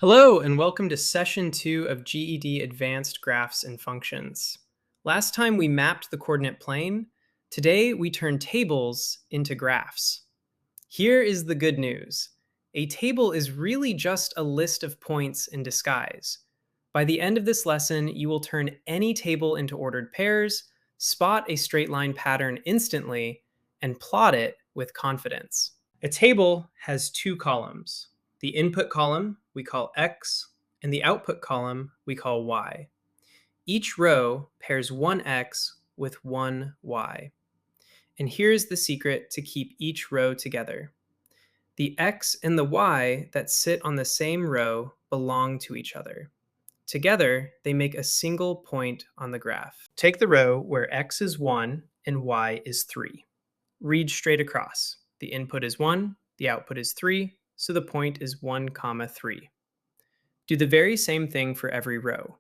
Hello, and welcome to Session 2 of GED Advanced Graphs and Functions. Last time we mapped the coordinate plane. Today we turn tables into graphs. Here is the good news. A table is really just a list of points in disguise. By the end of this lesson, you will turn any table into ordered pairs, spot a straight line pattern instantly, and plot it with confidence. A table has two columns. The input column we call X, and the output column we call Y. Each row pairs one X with one Y. And here's the secret to keep each row together. The X and the Y that sit on the same row belong to each other. Together, they make a single point on the graph. Take the row where X is 1 and Y is 3. Read straight across. The input is 1, the output is 3, so the point is 1, 3. Do the very same thing for every row.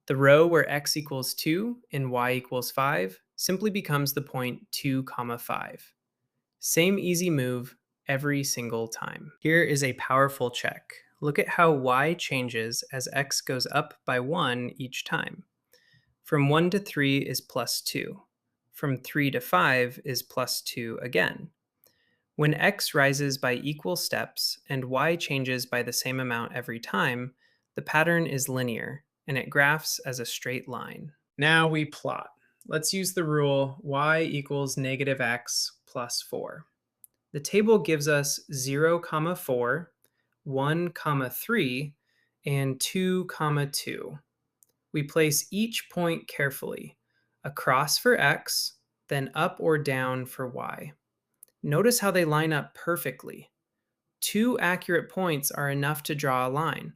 The row where x equals 2 and y equals 5 simply becomes the point 2, 5. Same easy move every single time. Here is a powerful check. Look at how y changes as x goes up by 1 each time. From 1 to 3 is plus 2. From 3 to 5 is plus 2 again. When x rises by equal steps and y changes by the same amount every time, the pattern is linear, and it graphs as a straight line. Now we plot. Let's use the rule y equals negative x plus 4. The table gives us 0, 4, 1, 3, and 2, 2. We place each point carefully, across for x, then up or down for y. Notice how they line up perfectly. 2 accurate points are enough to draw a line,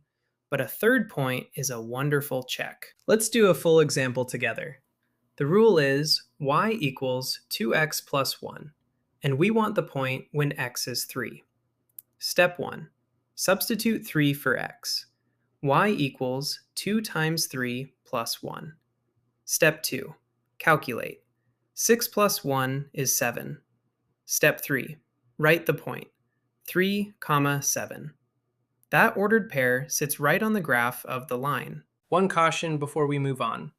but a third point is a wonderful check. Let's do a full example together. The rule is y equals 2x plus 1, and we want the point when x is 3. Step 1. Substitute 3 for x. Y equals 2 times 3 plus 1. Step 2. Calculate. 6 plus 1 is 7. Step 3. Write the point. 3, 7. That ordered pair sits right on the graph of the line. One caution before we move on.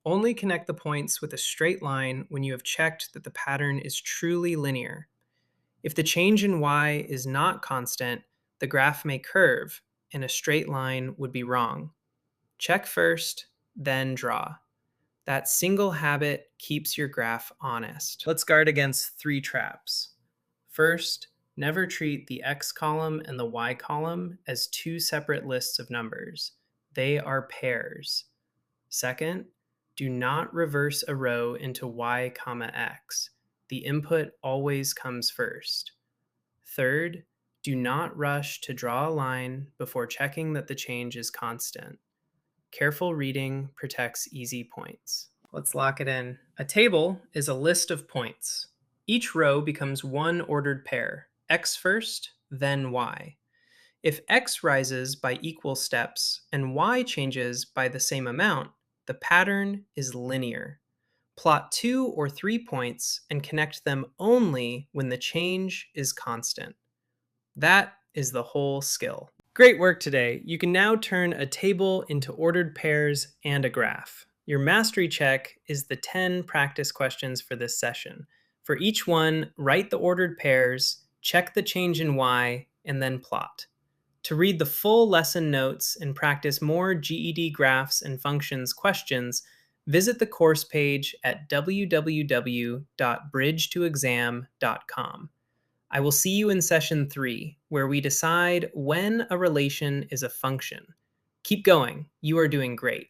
Only connect the points with a straight line when you have checked that the pattern is truly linear. If the change in y is not constant, the graph may curve, and a straight line would be wrong. Check first, then draw. That single habit keeps your graph honest. Let's guard against 3 traps. First, never treat the x column and the y column as 2 separate lists of numbers. They are pairs. Second, do not reverse a row into y, x. The input always comes first. Third, do not rush to draw a line before checking that the change is constant. Careful reading protects easy points. Let's lock it in. A table is a list of points. Each row becomes one ordered pair, x first, then y. If x rises by equal steps and y changes by the same amount, the pattern is linear. Plot 2 or 3 points and connect them only when the change is constant. That is the whole skill. Great work today. You can now turn a table into ordered pairs and a graph. Your mastery check is the 10 practice questions for this session. For each one, write the ordered pairs, check the change in y, and then plot. To read the full lesson notes and practice more GED graphs and functions questions, visit the course page at www.bridgetoexam.com. I will see you in session 3, where we decide when a relation is a function. Keep going. You are doing great.